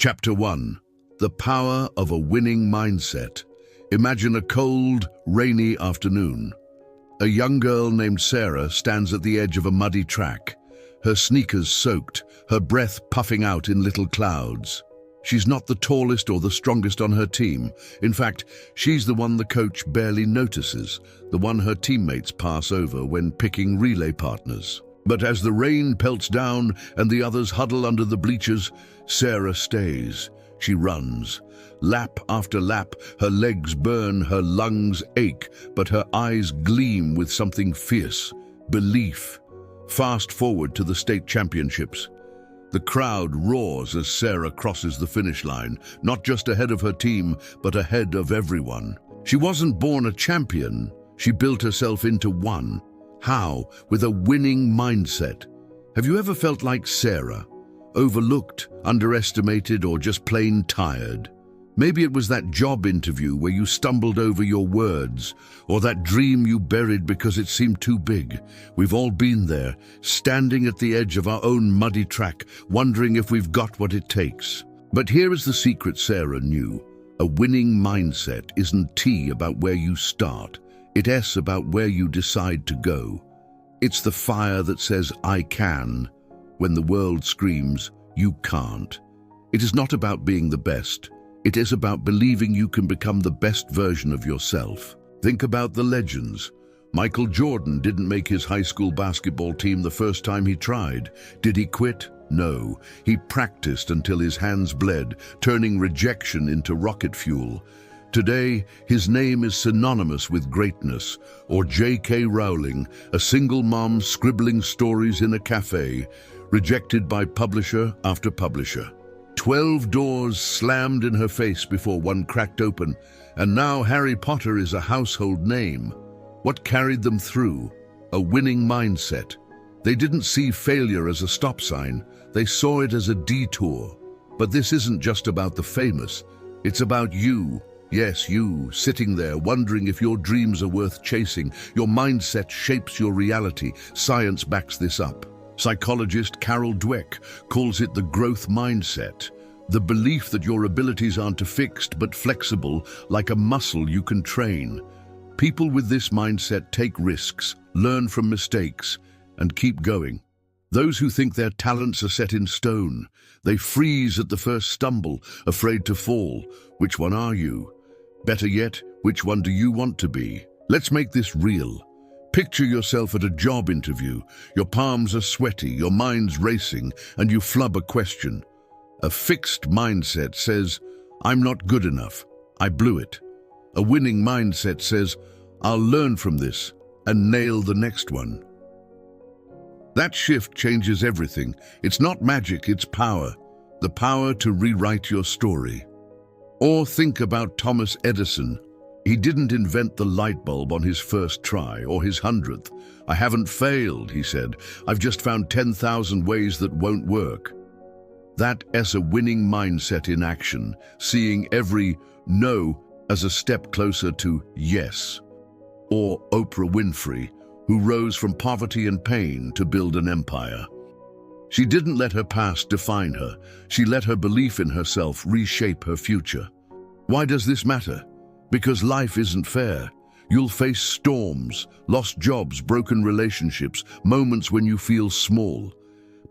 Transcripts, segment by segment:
Chapter 1. The Power of a Winning Mindset. Imagine a cold, rainy afternoon. A young girl named Sarah stands at the edge of a muddy track, her sneakers soaked, her breath puffing out in little clouds. She's not the tallest or the strongest on her team. In fact, she's the one the coach barely notices, the one her teammates pass over when picking relay partners. But as the rain pelts down and the others huddle under the bleachers, Sarah stays. She runs. Lap after lap, her legs burn, her lungs ache, but her eyes gleam with something fierce: belief. Fast forward to the state championships. The crowd roars as Sarah crosses the finish line, not just ahead of her team, but ahead of everyone. She wasn't born a champion, she built herself into one. How? With a winning mindset. Have you ever felt like Sarah? Overlooked, underestimated, or just plain tired? Maybe it was that job interview where you stumbled over your words, or that dream you buried because it seemed too big. We've all been there, standing at the edge of our own muddy track, wondering if we've got what it takes. But here is the secret Sarah knew. A winning mindset isn't T about where you start. It's S about where you decide to go. It's the fire that says, "I can," when the world screams, "You can't." It is not about being the best. It is about believing you can become the best version of yourself. Think about the legends. Michael Jordan didn't make his high school basketball team the first time he tried. Did he quit? No. He practiced until his hands bled, turning rejection into rocket fuel. Today, his name is synonymous with greatness. Or J.K. Rowling, a single mom scribbling stories in a cafe, rejected by publisher after publisher. 12 doors slammed in her face before one cracked open, and now Harry Potter is a household name. What carried them through? A winning mindset. They didn't see failure as a stop sign, they saw it as a detour. But this isn't just about the famous, it's about you. Yes, you, sitting there wondering if your dreams are worth chasing. Your mindset shapes your reality. Science backs this up. Psychologist Carol Dweck calls it the growth mindset, the belief that your abilities aren't fixed but flexible, like a muscle you can train. People with this mindset take risks, learn from mistakes, and keep going. Those who think their talents are set in stone, they freeze at the first stumble, afraid to fall. Which one are you? Better yet, which one do you want to be? Let's make this real. Picture yourself at a job interview. Your palms are sweaty, your mind's racing, and you flub a question. A fixed mindset says, "I'm not good enough. I blew it." A winning mindset says, "I'll learn from this and nail the next one." That shift changes everything. It's not magic, it's power. The power to rewrite your story. Or think about Thomas Edison. He didn't invent the light bulb on his first try or his 100th. "I haven't failed," he said. "I've just found 10,000 ways that won't work." That is a winning mindset in action, seeing every no as a step closer to yes. Or Oprah Winfrey, who rose from poverty and pain to build an empire. She didn't let her past define her. She let her belief in herself reshape her future. Why does this matter? Because life isn't fair. You'll face storms, lost jobs, broken relationships, moments when you feel small.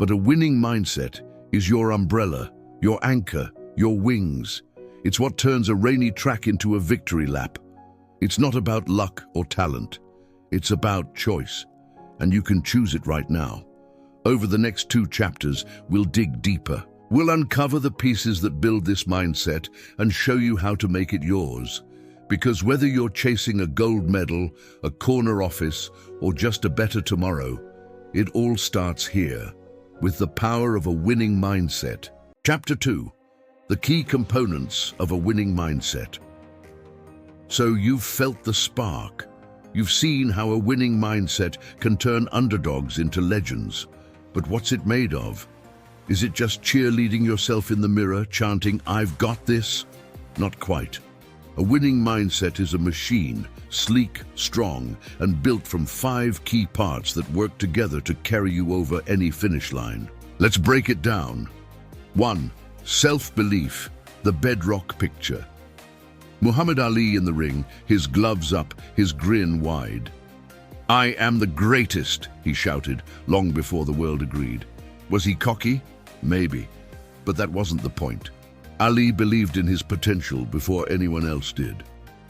But a winning mindset is your umbrella, your anchor, your wings. It's what turns a rainy track into a victory lap. It's not about luck or talent. It's about choice. And you can choose it right now. Over the next 2 chapters, we'll dig deeper. We'll uncover the pieces that build this mindset and show you how to make it yours. Because whether you're chasing a gold medal, a corner office, or just a better tomorrow, it all starts here, with the power of a winning mindset. Chapter 2. The key components of a winning mindset. So you've felt the spark. You've seen how a winning mindset can turn underdogs into legends. But what's it made of? Is it just cheerleading yourself in the mirror, chanting, "I've got this"? Not quite. A winning mindset is a machine, sleek, strong, and built from 5 key parts that work together to carry you over any finish line. Let's break it down. 1. Self-belief, the bedrock picture. Muhammad Ali in the ring, his gloves up, his grin wide. "I am the greatest," he shouted, long before the world agreed. Was he cocky? Maybe. But that wasn't the point. Ali believed in his potential before anyone else did.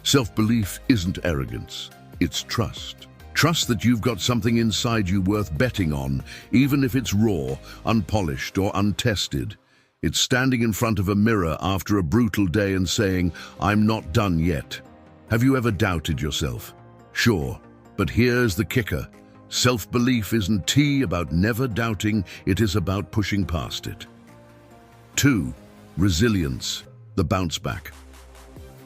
Self-belief isn't arrogance, it's trust. Trust that you've got something inside you worth betting on, even if it's raw, unpolished, or untested. It's standing in front of a mirror after a brutal day and saying, "I'm not done yet." Have you ever doubted yourself? Sure, but here's the kicker. Self-belief isn't about never doubting, it is about pushing past it. 2. Resilience, the bounce back.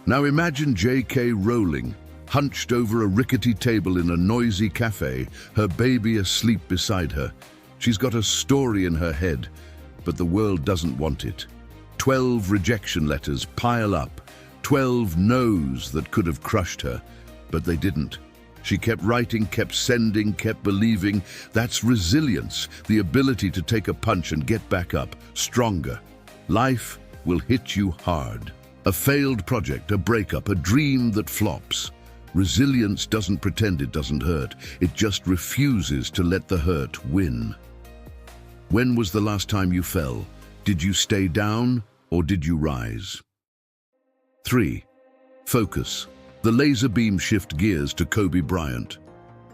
Now imagine J.K. Rowling, hunched over a rickety table in a noisy cafe, her baby asleep beside her. She's got a story in her head, but the world doesn't want it. 12 rejection letters pile up, 12 no's that could have crushed her, but they didn't. She kept writing, kept sending, kept believing. That's resilience, the ability to take a punch and get back up, stronger. Life will hit you hard. A failed project, a breakup, a dream that flops. Resilience doesn't pretend it doesn't hurt. It just refuses to let the hurt win. When was the last time you fell? Did you stay down or did you rise? 3. Focus. The laser beam shift gears to Kobe Bryant.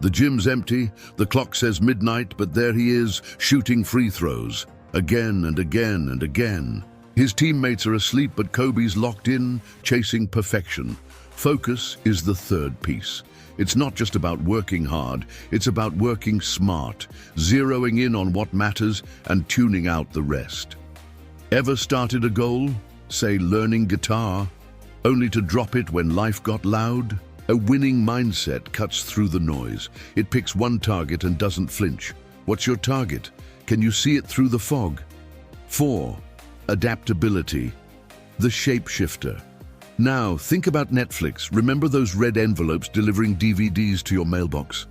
The gym's empty, the clock says midnight, but there he is, shooting free throws. Again and again and again. His teammates are asleep, but Kobe's locked in, chasing perfection. Focus is the third piece. It's not just about working hard, it's about working smart, zeroing in on what matters and tuning out the rest. Ever started a goal, say learning guitar, only to drop it when life got loud? A winning mindset cuts through the noise. It picks one target and doesn't flinch. What's your target? Can you see it through the fog? 4. Adaptability, the shapeshifter. Now, think about Netflix. Remember those red envelopes delivering DVDs to your mailbox?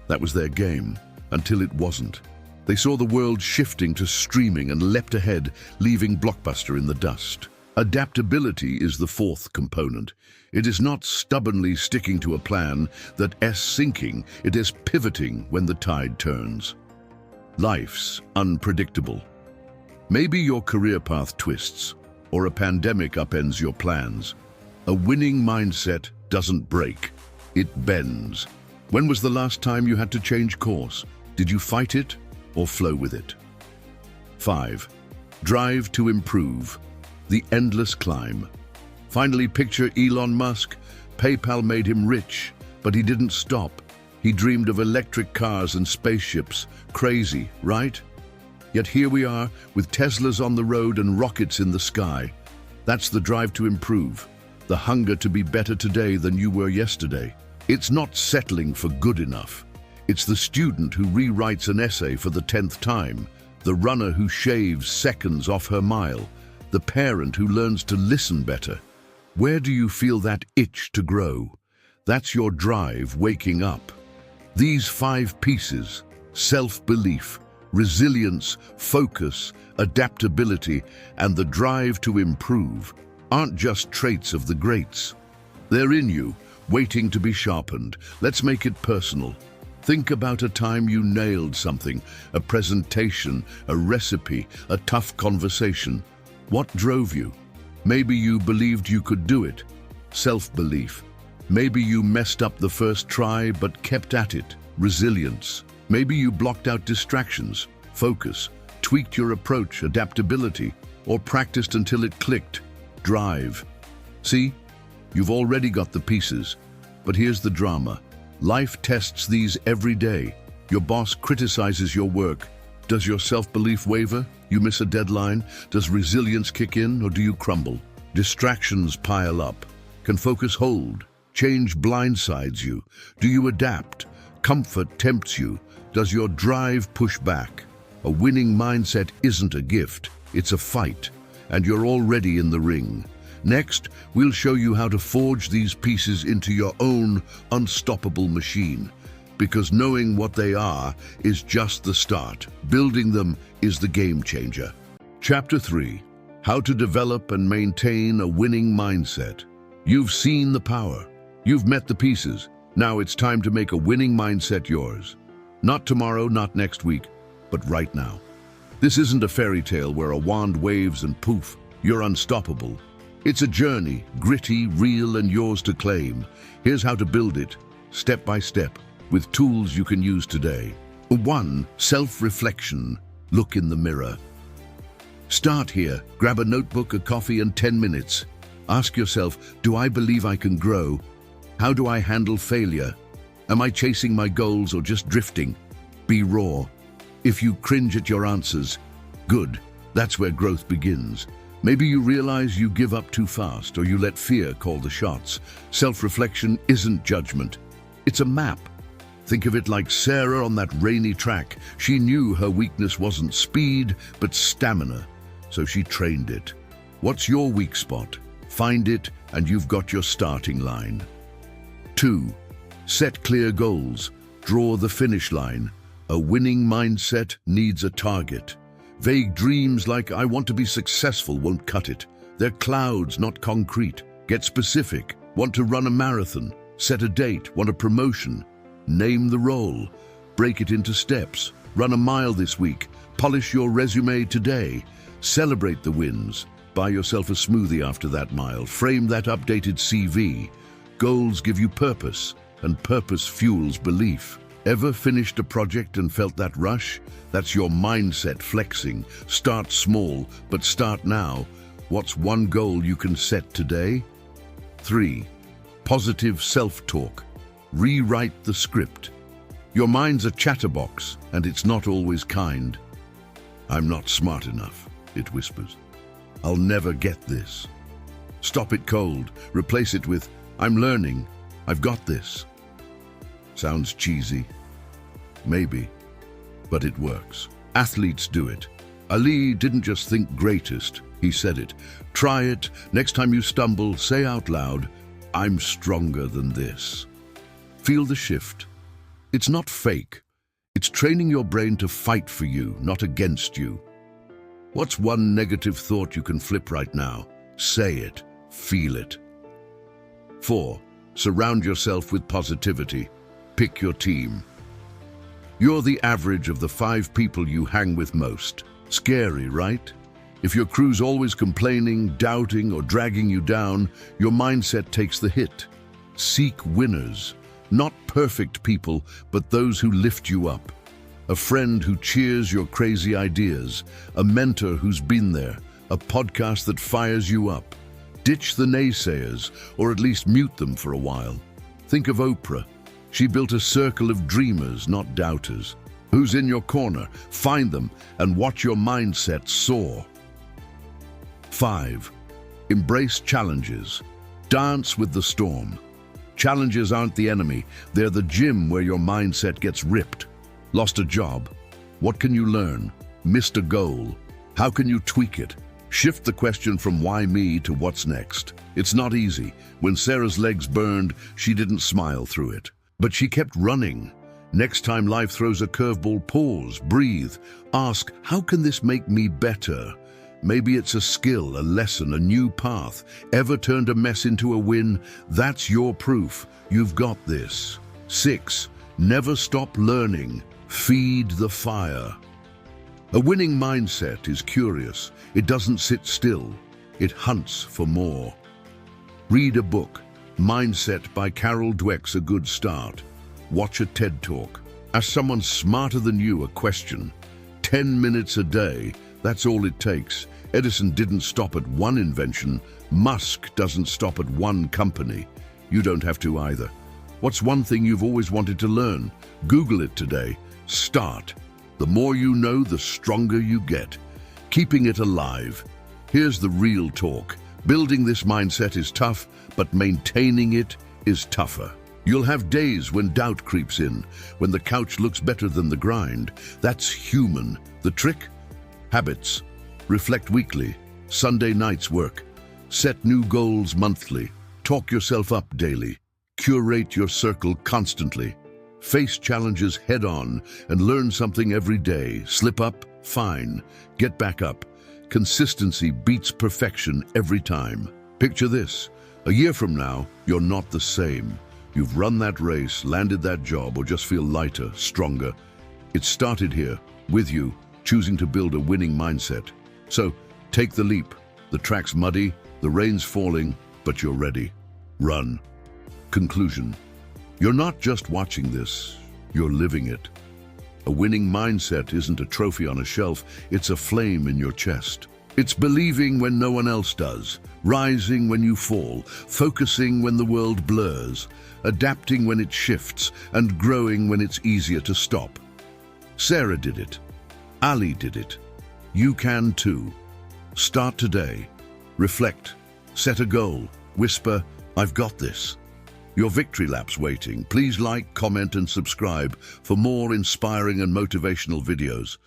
That was their game, until it wasn't. They saw the world shifting to streaming and leapt ahead, leaving Blockbuster in the dust. Adaptability is the fourth component. It is not stubbornly sticking to a plan that is sinking, it is pivoting when the tide turns. Life's unpredictable. Maybe your career path twists, or a pandemic upends your plans. A winning mindset doesn't break, it bends. When was the last time you had to change course? Did you fight it or flow with it? 5. Drive to improve, the endless climb. Finally, picture Elon Musk. PayPal made him rich, but he didn't stop. He dreamed of electric cars and spaceships. Crazy, right? Yet here we are, with Teslas on the road and rockets in the sky. That's the drive to improve, the hunger to be better today than you were yesterday. It's not settling for good enough. It's the student who rewrites an essay for the 10th time, the runner who shaves seconds off her mile, the parent who learns to listen better. Where do you feel that itch to grow? That's your drive waking up. These 5 pieces, self-belief, resilience, focus, adaptability, and the drive to improve, aren't just traits of the greats. They're in you, waiting to be sharpened. Let's make it personal. Think about a time you nailed something, a presentation, a recipe, a tough conversation. What drove you? Maybe you believed you could do it. Self-belief. Maybe you messed up the first try but kept at it. Resilience. Maybe you blocked out distractions. Focus. Tweaked your approach, adaptability, or practiced until it clicked. Drive. See? You've already got the pieces. But here's the drama. Life tests these every day. Your boss criticizes your work. Does your self-belief waver? You miss a deadline? Does resilience kick in, or do you crumble? Distractions pile up. Can focus hold? Change blindsides you? Do you adapt? Comfort tempts you? Does your drive push back? A winning mindset isn't a gift, it's a fight, and you're already in the ring. Next, we'll show you how to forge these pieces into your own unstoppable machine. Because knowing what they are is just the start. Building them is the game changer. Chapter 3. How to develop and maintain a winning mindset. You've seen the power. You've met the pieces. Now it's time to make a winning mindset yours. Not tomorrow, not next week, but right now. This isn't a fairy tale where a wand waves and poof, you're unstoppable. It's a journey, gritty, real, and yours to claim. Here's how to build it, step by step, with tools you can use today. 1. Self-reflection. Look in the mirror. Start here. Grab a notebook, a coffee, and 10 minutes. Ask yourself, do I believe I can grow? How do I handle failure? Am I chasing my goals or just drifting? Be raw. If you cringe at your answers, good. That's where growth begins. Maybe you realize you give up too fast or you let fear call the shots. Self-reflection isn't judgment. It's a map. Think of it like Sarah on that rainy track. She knew her weakness wasn't speed, but stamina. So she trained it. What's your weak spot? Find it, and you've got your starting line. 2. Set clear goals. Draw the finish line. A winning mindset needs a target. Vague dreams like "I want to be successful" won't cut it. They're clouds, not concrete. Get specific. Want to run a marathon? Set a date. Want a promotion? Name the role. Break it into steps. Run a mile this week. Polish your resume today. Celebrate the wins. Buy yourself a smoothie after that mile. Frame that updated CV. Goals give you purpose, and purpose fuels belief. Ever finished a project and felt that rush? That's your mindset flexing. Start small, but start now. What's one goal you can set today? 3. Positive self-talk. Rewrite the script. Your mind's a chatterbox, and it's not always kind. "I'm not smart enough," it whispers. "I'll never get this." Stop it cold. Replace it with, "I'm learning. I've got this." Sounds cheesy. Maybe. But it works. Athletes do it. Ali didn't just think greatest, he said it. Try it. Next time you stumble, say out loud, "I'm stronger than this." Feel the shift. It's not fake. It's training your brain to fight for you, not against you. What's one negative thought you can flip right now? Say it. Feel it. 4. Surround yourself with positivity. Pick your team. You're the average of the 5 people you hang with most. Scary, right? If your crew's always complaining, doubting, or dragging you down, your mindset takes the hit. Seek winners. Not perfect people, but those who lift you up. A friend who cheers your crazy ideas. A mentor who's been there. A podcast that fires you up. Ditch the naysayers, or at least mute them for a while. Think of Oprah. She built a circle of dreamers, not doubters. Who's in your corner? Find them and watch your mindset soar. 5. Embrace challenges. Dance with the storm. Challenges aren't the enemy. They're the gym where your mindset gets ripped. Lost a job? What can you learn? Missed a goal? How can you tweak it? Shift the question from "why me" to "what's next." It's not easy. When Sarah's legs burned, she didn't smile through it. But she kept running. Next time life throws a curveball, pause, breathe. Ask, how can this make me better? Maybe it's a skill, a lesson, a new path. Ever turned a mess into a win? That's your proof. You've got this. 6. Never stop learning. Feed the fire. A winning mindset is curious. It doesn't sit still. It hunts for more. Read a book. Mindset by Carol Dweck's a good start. Watch a TED Talk. Ask someone smarter than you a question. 10 minutes a day, that's all it takes. Edison didn't stop at one invention. Musk doesn't stop at one company. You don't have to either. What's one thing you've always wanted to learn? Google it today. Start. The more you know, the stronger you get. Keeping it alive. Here's the real talk. Building this mindset is tough, but maintaining it is tougher. You'll have days when doubt creeps in, when the couch looks better than the grind. That's human. The trick? Habits. Reflect weekly. Sunday nights work. Set new goals monthly. Talk yourself up daily. Curate your circle constantly. Face challenges head on and learn something every day. Slip up? Fine. Get back up. Consistency beats perfection every time. Picture this. A year from now, you're not the same. You've run that race, landed that job, or just feel lighter, stronger. It started here, with you, choosing to build a winning mindset. So, take the leap. The track's muddy, the rain's falling, but you're ready. Run. Conclusion. You're not just watching this, you're living it. A winning mindset isn't a trophy on a shelf, it's a flame in your chest. It's believing when no one else does, rising when you fall, focusing when the world blurs, adapting when it shifts, and growing when it's easier to stop. Sarah did it. Ali did it. You can too. Start today. Reflect. Set a goal. Whisper, "I've got this." Your victory lap's waiting. Please like, comment, and subscribe for more inspiring and motivational videos.